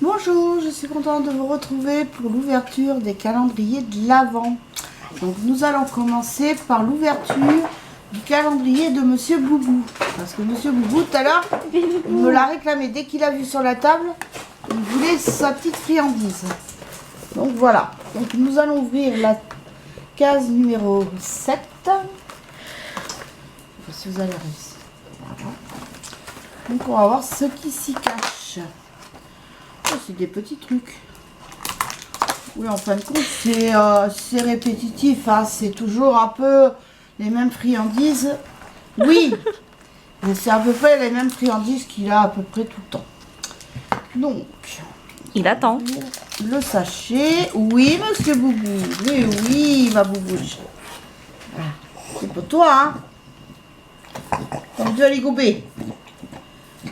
Bonjour, je suis contente de vous retrouver pour l'ouverture des calendriers de l'Avent. Donc nous allons commencer par l'ouverture du calendrier de Monsieur Boubou. Parce que Monsieur Boubou, tout à l'heure, il me l'a réclamé. Dès qu'il a vu sur la table, il voulait sa petite friandise. Donc voilà. Donc nous allons ouvrir la case numéro 7. Je sais pas si vous allez réussir. Voilà. Donc on va voir ce qui s'y cache. Oh, c'est des petits trucs. Oui, en fin de compte, c'est répétitif. Hein. C'est toujours un peu les mêmes friandises. Oui, mais c'est à peu près les mêmes friandises qu'il a à peu près tout le temps. Donc, il attend. Le sachet. Oui, Monsieur Boubou. Oui, oui, ma boubouche. Voilà. C'est pour toi, hein. Comme tu vas les gober.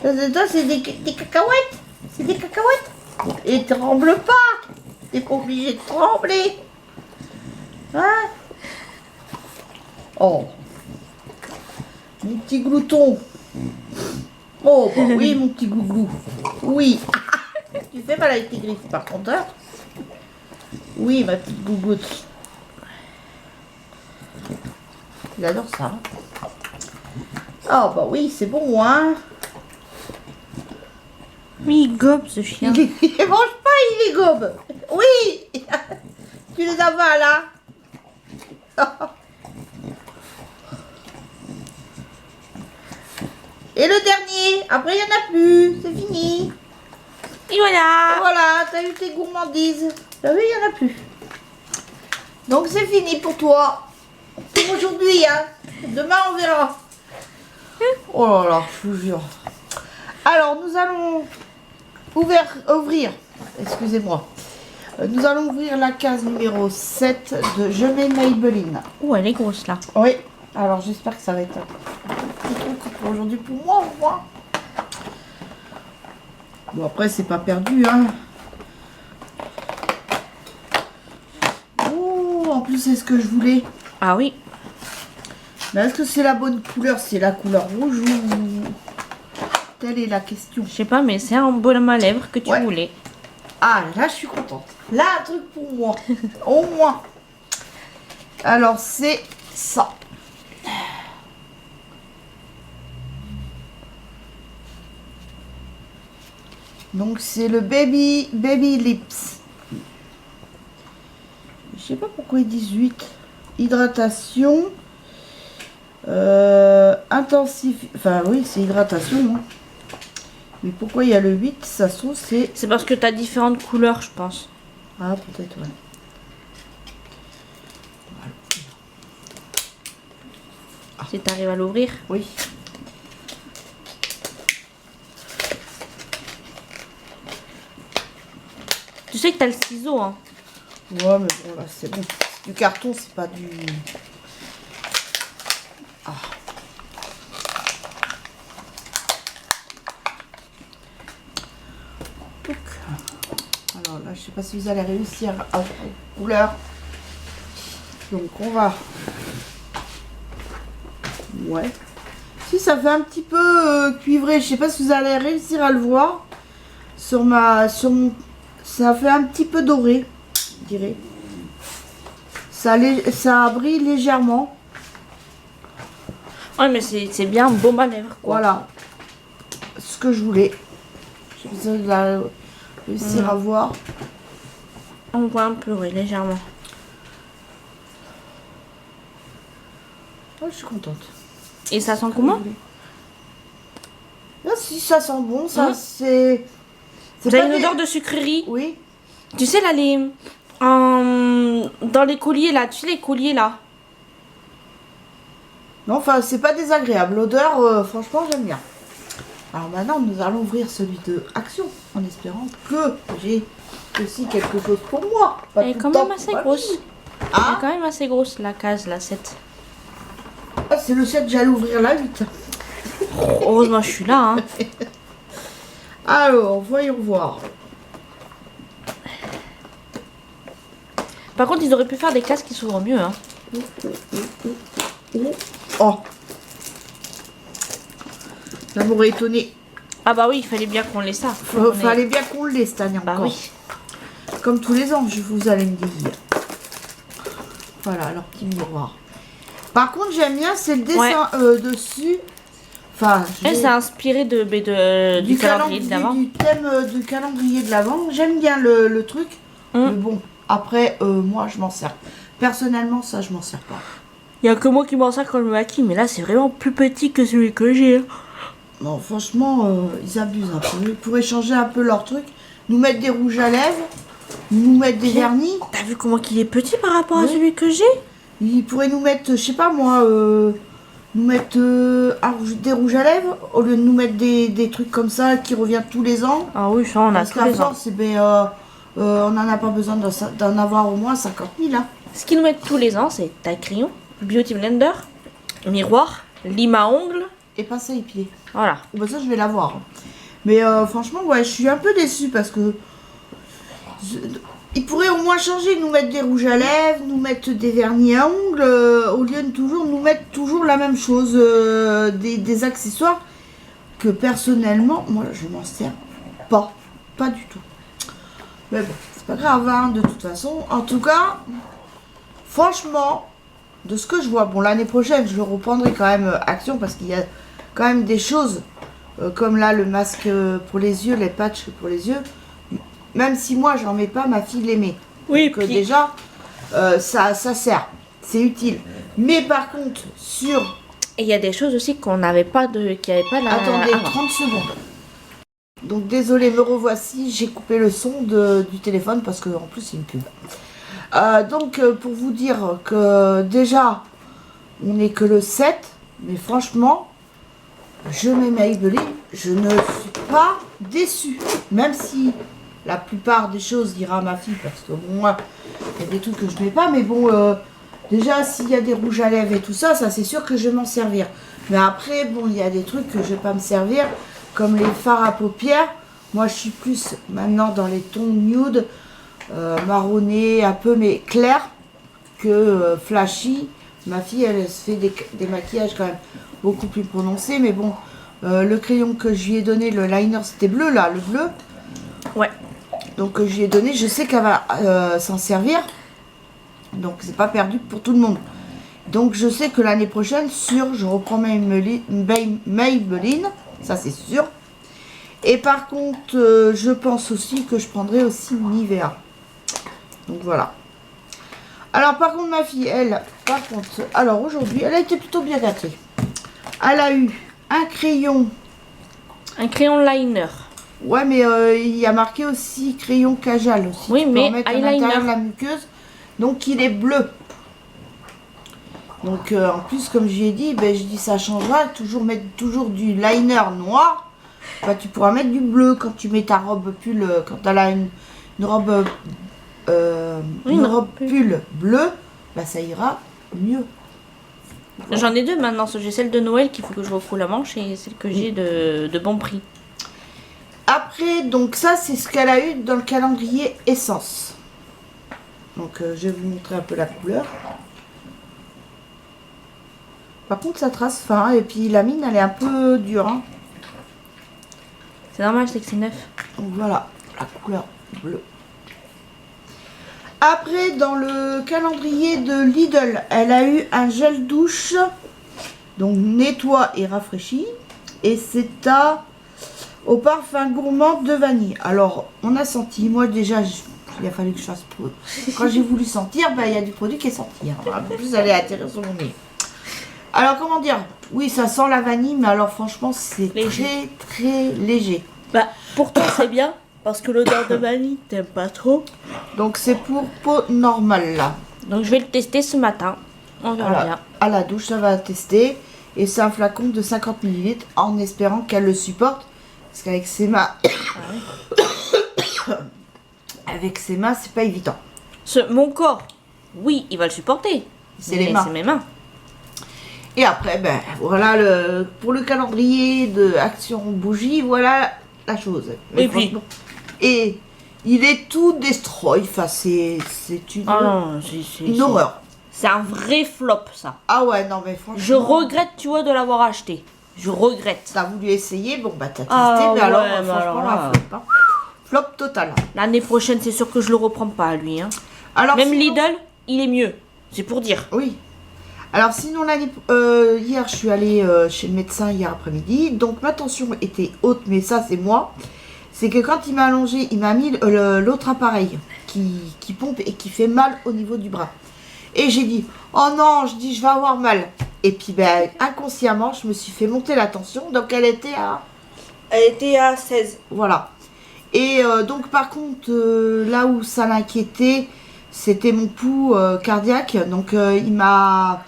Ça, c'est des cacahuètes. C'est des cacahuètes. Et tremble pas. T'es pas obligé de trembler. Hein? Oh. Mon petit glouton. Oh, bah oui, mon petit glouglou. Oui. Tu fais mal avec tes griffes, par contre. Hein? Oui, ma petite gougoute. Il adore ça. Oh, bah oui, c'est bon, hein. Mais il gobe ce chien. Il mange pas, il les gobe. Oui. Tu les avales, hein. Et le dernier. Après, il n'y en a plus. C'est fini. Et voilà. Et voilà, t'as eu tes gourmandises. T'as vu, il n'y en a plus. Donc, c'est fini pour toi. Pour aujourd'hui, hein. Demain, on verra. Oh là là, je vous jure. Alors, nous allons ouvrir, excusez-moi. Nous allons ouvrir la case numéro 7 de Je mets Maybelline. Oh, elle est grosse là. Oui, alors j'espère que ça va être un petit truc pour aujourd'hui pour moi. Bon, après, c'est pas perdu, hein. Oh, en plus, c'est ce que je voulais. Ah oui. Mais est-ce que c'est la bonne couleur? C'est la couleur rouge ou... Telle est la question. Je sais pas, mais c'est un baume à lèvres que tu voulais. Ah, là, je suis contente. Là, un truc pour moi. Au moins. Alors, c'est ça. Donc, c'est le Baby Lips. Je sais pas pourquoi ils disent 8. Hydratation. Intensif. Enfin, oui, c'est hydratation. Hein. Mais pourquoi il y a le 8? Ça se trouve, c'est... C'est parce que tu as différentes couleurs, je pense. Ah, peut-être, ouais. Si tu arrives à l'ouvrir. Oui. Tu sais que tu as le ciseau, hein. Ouais, mais bon, là, c'est bon. Du carton, c'est pas du... Ah. Donc, alors là, je sais pas si vous allez réussir à voir les couleurs. Donc, on va... Ouais. Si, ça fait un petit peu cuivré. Je sais pas si vous allez réussir à le voir. Sur mon... Ça fait un petit peu doré, je dirais. Ça brille légèrement. Ouais, mais c'est bien un baume à lèvres, quoi. Voilà. Ce que je voulais. J'ai besoin de la réussir à voir. On voit un peu, oui, légèrement. Oh, je suis contente. Et ça sent comment? Là, si ça sent bon, ça c'est... Ça a une odeur de sucrerie. Oui. Tu sais, là, dans les colliers, là. Tu sais, les colliers, là. Non, enfin, c'est pas désagréable. L'odeur, franchement, j'aime bien. Alors maintenant, nous allons ouvrir celui de Action, en espérant que j'ai aussi quelque chose pour moi. Pas Elle est tout quand le temps même assez pour ma grosse. fille. Elle est Ah, quand même assez grosse, la case, la 7. ah, c'est le 7, j'allais ouvrir la 8. Heureusement, je suis là, hein. Alors, voyons voir. Par contre, ils auraient pu faire des cases qui s'ouvrent mieux, hein. Oh, ça m'aurait étonné. Ah bah oui, il fallait bien qu'on l'ait ça. Fallait bien qu'on l'ait cette année Bah encore. oui. Comme tous les ans, vous allez me dire. Voilà, leur petit miroir. Par contre, j'aime bien, c'est le dessin dessus. Enfin, Elle s'est inspirée du calendrier de l'avant. Du thème du calendrier de l'avant. J'aime bien le truc. Mais bon, après, moi, je m'en sers. Personnellement, ça, je m'en sers pas. Il y a que moi qui m'en sers quand je me maquille, mais là, c'est vraiment plus petit que celui que j'ai. Non, franchement, ils abusent un peu. Ils pourraient changer un peu leur truc. Nous mettre des rouges à lèvres. Nous mettre des vernis. T'as vu comment il est petit par rapport à celui que j'ai? Ils pourraient nous mettre, je sais pas moi, nous mettre des rouges à lèvres au lieu de nous mettre des trucs comme ça qui reviennent tous les ans. Ah oui, ça, on a Parce tous qu'à les ans. force, on n'en a pas besoin d'en avoir au moins 50 000. Hein. Ce qu'ils nous mettent tous les ans, c'est taille crayon, beauty blender, miroir, lime à ongles. Et pince à épiler. Voilà. Bon, ça, je vais l'avoir. Mais franchement, ouais, je suis un peu déçue parce que ils pourraient au moins changer, nous mettre des rouges à lèvres, nous mettre des vernis à ongles, au lieu de toujours nous mettre toujours la même chose, des accessoires que personnellement, moi, je m'en sers pas du tout. Mais bon, c'est pas grave, hein, de toute façon. En tout cas, franchement, de ce que je vois, bon, l'année prochaine, je reprendrai quand même action parce qu'il y a quand même des choses, comme là, le masque pour les yeux, les patchs pour les yeux. Même si moi, j'en mets pas, ma fille les met. Oui, donc déjà, ça sert, c'est utile. Mais par contre, sur... Et il y a des choses aussi qu'on n'avait pas qui n'avaient pas là. Attendez, avant. 30 secondes. Donc désolé, me revoici, j'ai coupé le son du téléphone parce que en plus c'est une pub. Donc pour vous dire que déjà, on n'est que le 7, mais franchement, je mets Maybelline, je ne suis pas déçue. Même si la plupart des choses ira à ma fille, parce que bon, moi, il y a des trucs que je mets pas, mais bon, déjà, s'il y a des rouges à lèvres et tout ça, ça c'est sûr que je vais m'en servir. Mais après, bon, il y a des trucs que je vais pas me servir, comme les fards à paupières. Moi, je suis plus maintenant dans les tons nude, marronné, un peu, mais clair, que flashy. Ma fille, elle se fait des maquillages quand même beaucoup plus prononcés, mais bon, le crayon que je lui ai donné, le liner, c'était bleu, là, le bleu. Ouais. Donc je lui ai donné, je sais qu'elle va s'en servir. Donc c'est pas perdu pour tout le monde. Donc je sais que l'année prochaine, je reprends Maybelline, ça c'est sûr. Et par contre, je pense aussi que je prendrai aussi Nivea. Donc voilà. Alors par contre ma fille, elle, par contre, alors aujourd'hui, elle a été plutôt bien gâtée. Elle a eu un crayon. Un crayon liner. Ouais, mais il y a marqué aussi crayon Kajal aussi. Oui, tu peux mais en mettre à eyeliner. l'intérieur de la muqueuse. Donc il est bleu. Donc en plus, comme je lui ai dit, ben, je dis ça changera. Mettre toujours du liner noir. Bah, tu pourras mettre du bleu quand tu mets ta robe pull. Quand elle a une robe, pull bleue, bah, ça ira mieux. Voilà. J'en ai deux maintenant. J'ai celle de Noël qu'il faut que je recoule la manche et celle que j'ai de bon prix. Après, donc ça, c'est ce qu'elle a eu dans le calendrier Essence. Donc, je vais vous montrer un peu la couleur. Par contre, ça trace fin. Et puis, la mine, elle est un peu dure. Hein. C'est normal, c'est que c'est neuf. Donc, voilà, la couleur bleue. Après, dans le calendrier de Lidl, elle a eu un gel douche. Donc, nettoie et rafraîchit. Et c'est au parfum gourmand de vanille. Alors, on a senti, moi déjà, il a fallu que je fasse pour... Quand j'ai voulu sentir, ben, il y a du produit qui est sorti. Hein. En plus, elle est atterrée sur mon nez. Alors, comment dire? Oui, ça sent la vanille, mais alors franchement, c'est très, très léger. Bah, pour toi, c'est bien, parce que l'odeur de vanille, t'aimes pas trop. Donc, c'est pour peau normale, là. Donc, je vais le tester ce matin. On verra bien. À la douche, ça va tester. Et c'est un flacon de 50 ml, en espérant qu'elle le supporte. Parce qu'avec ses mains... Avec ses mains, c'est pas évident. Mon corps, oui, il va le supporter. C'est les mains. C'est mes mains. Et après, ben voilà, pour le calendrier de Action Bougie, voilà la chose. Et puis et il est tout destroy. Enfin, c'est une horreur. C'est un vrai flop, ça. Ah ouais, non mais franchement... Je regrette, tu vois, de l'avoir acheté. Je regrette. T'as voulu essayer, bon bah t'as testé, Ah, mais alors ouais, mais franchement alors la là. flop. Hein. Flop total. L'année prochaine, c'est sûr que je le reprends pas, lui. Hein. Alors, Même sinon- Lidl, il est mieux. C'est pour dire. Oui. Alors sinon, hier, je suis allée chez le médecin hier après-midi. Donc ma tension était haute, mais ça c'est moi. C'est que quand il m'a allongé, il m'a mis l'autre appareil qui pompe et qui fait mal au niveau du bras. Et j'ai dit, oh non, je vais avoir mal. Et puis ben, inconsciemment, je me suis fait monter la tension. Donc elle était à 16. Voilà. Et donc par contre, là où ça l'inquiétait, c'était mon pouls cardiaque. Donc il m'a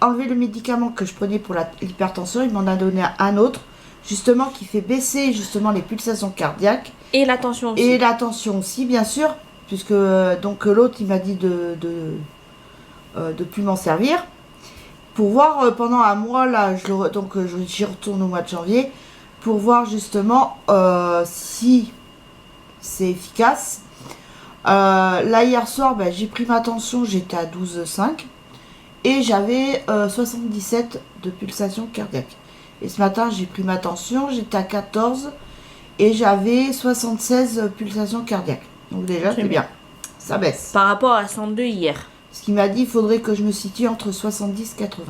enlevé le médicament que je prenais pour l'hypertension. Il m'en a donné un autre, justement, qui fait baisser justement les pulsations cardiaques. Et la tension aussi. Et la tension aussi, bien sûr. Puisque donc l'autre, il m'a dit de plus m'en servir. Pour voir pendant un mois, là, j'y retourne au mois de janvier. Pour voir justement si c'est efficace. Là hier soir, ben, j'ai pris ma tension, j'étais à 12,5 et j'avais 77 de pulsation cardiaque. Et ce matin, j'ai pris ma tension, j'étais à 14 et j'avais 76 pulsations cardiaques. Donc déjà, c'est bien. Ça baisse. Par rapport à 102 hier. Ce qui m'a dit, il faudrait que je me situe entre 70 et 80.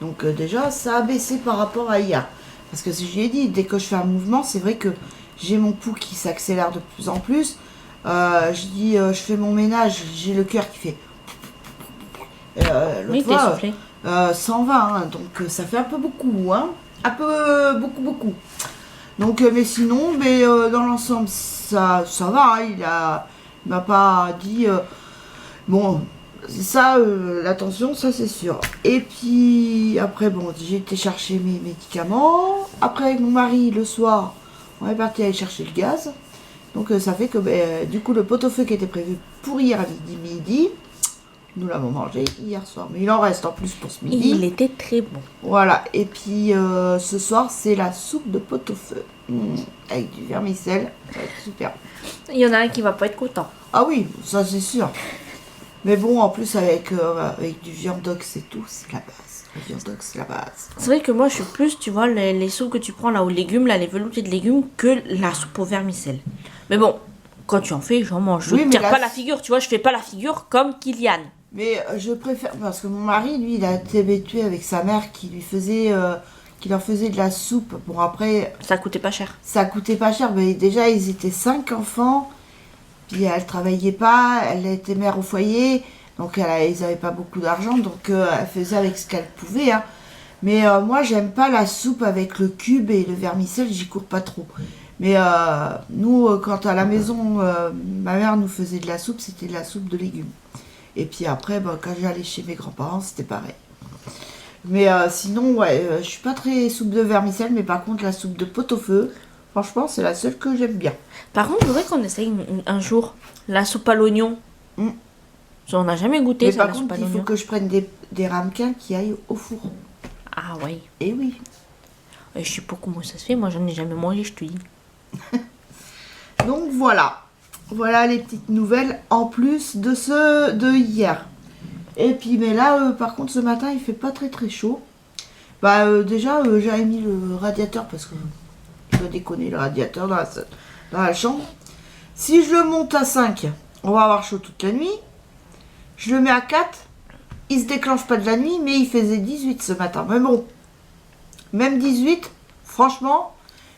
Donc déjà, ça a baissé par rapport à hier. Parce que si je lui ai dit, dès que je fais un mouvement, c'est vrai que j'ai mon pouls qui s'accélère de plus en plus. Je fais mon ménage, j'ai le cœur qui fait... Oui, t'es soufflé. 120, hein, donc ça fait un peu beaucoup, hein. Un peu beaucoup. Donc, mais sinon, dans l'ensemble, ça va, hein, il m'a pas dit... bon, c'est ça, la tension, ça c'est sûr. Et puis, après, bon, j'ai été chercher mes médicaments. Après, avec mon mari, le soir, on est parti aller chercher le gaz. Donc, ça fait que, du coup, le pot-au-feu qui était prévu pour hier à midi, nous l'avons mangé hier soir. Mais il en reste en plus pour ce midi. Il était très bon. Voilà, et puis ce soir, c'est la soupe de pot-au-feu. Avec du vermicelle, ça va être super. Il y en a un qui va pas être content. Ah oui, ça c'est sûr. Mais bon, en plus, avec du viandox et tout, c'est la base. Le viandox, c'est la base. C'est vrai que moi, je suis plus, tu vois, les soupes que tu prends là aux légumes, là, les veloutés de légumes, que la soupe au vermicelle. Mais bon, quand tu en fais, j'en mange. Je Oui, ne mais tire la- pas la figure, tu vois, je fais pas la figure comme Kylian. Mais je préfère, parce que mon mari, lui, il a été habitué avec sa mère qui leur faisait de la soupe. Bon, après, Ça coûtait pas cher. ça coûtait pas cher. Mais déjà, ils étaient 5 enfants. Puis elle travaillait pas, elle était mère au foyer. Donc ils n'avaient pas beaucoup d'argent. Donc elle faisait avec ce qu'elle pouvait. Hein. Mais moi, j'aime pas la soupe avec le cube et le vermicelle, j'y cours pas trop. Mais nous, quand à la maison, ma mère nous faisait de la soupe, c'était de la soupe de légumes. Et puis après, quand j'allais chez mes grands-parents, c'était pareil. Mais sinon, ouais, je suis pas très soupe de vermicelle, mais par contre, la soupe de pot-au-feu, franchement, c'est la seule que j'aime bien. Par contre, je voudrais qu'on essaye un jour la soupe à l'oignon. Mm. On n'a jamais goûté Mais ça, par la soupe contre, à il faut l'oignon. que je prenne des ramequins qui aillent au four. Ah ouais. Et oui. Je sais pas comment ça se fait, moi j'en ai jamais mangé, je te dis. Donc voilà. Voilà les petites nouvelles en plus de hier. Et puis mais là par contre ce matin il fait pas très très chaud. Déjà j'avais mis le radiateur parce que je dois déconner le radiateur dans la chambre. Si je le monte à 5, on va avoir chaud toute la nuit. Je le mets à 4, il se déclenche pas de la nuit mais il faisait 18 ce matin. Mais bon, même 18, franchement,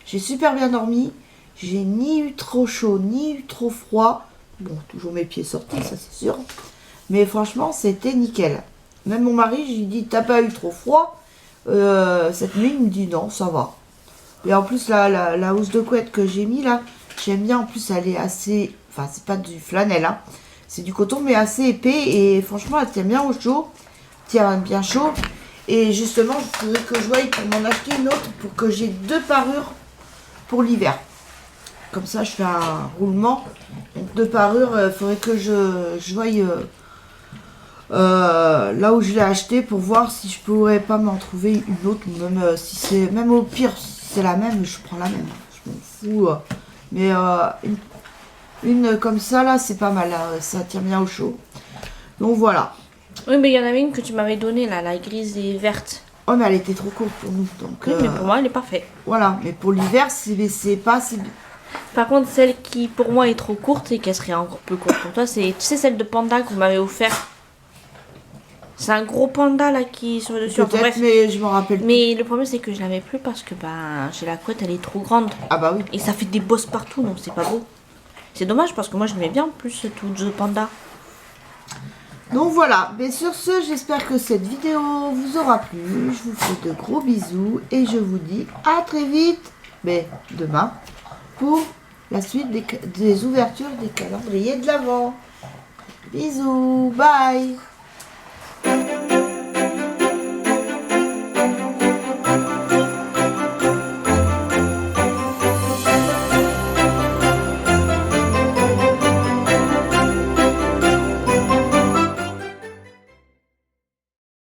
j'ai super bien dormi. J'ai ni eu trop chaud, ni eu trop froid. Bon, toujours mes pieds sortis, ça c'est sûr. Mais franchement, c'était nickel. Même mon mari, je lui dis, t'as pas eu trop froid cette nuit? Il me dit, non, ça va. Et en plus, la housse de couette que j'ai mis là, j'aime bien. En plus, elle est assez... Enfin, c'est pas du flanelle, hein. C'est du coton, mais assez épais. Et franchement, elle tient bien au chaud. Tient bien chaud. Et justement, il faudrait que je voie pour m'en acheter une autre pour que j'ai 2 parures pour l'hiver. Comme ça, je fais un roulement. Donc, 2 parures, il faudrait que je voie là où je l'ai acheté pour voir si je pourrais pas m'en trouver une autre. Même si c'est, même au pire, si c'est la même, je prends la même. Je m'en fous. Mais une comme ça, là, c'est pas mal. Là, ça tient bien au chaud. Donc voilà. Oui, mais il y en avait une que tu m'avais donnée là, la grise et verte. Oh, mais elle était trop courte pour nous. Donc, Oui, mais pour moi, elle est parfaite. voilà, mais pour l'hiver, c'est pas assez bien. Par contre, celle qui pour moi est trop courte et qu'elle serait encore plus courte pour toi, c'est, tu sais, celle de panda que vous m'avez offert. C'est un gros panda là qui est sur le dessus. Enfin, Peut-être, bref. mais je me rappelle plus. Mais le problème c'est que je l'avais plus parce que j'ai la couette, elle est trop grande. Ah bah oui. Et ça fait des bosses partout, donc c'est pas beau. C'est dommage parce que moi je l'aimais bien en plus tout ce panda. Donc voilà, mais sur ce, j'espère que cette vidéo vous aura plu. Je vous fais de gros bisous et je vous dis à très vite, mais demain, pour la suite des ouvertures des calendriers de l'Avent. Bisous, bye.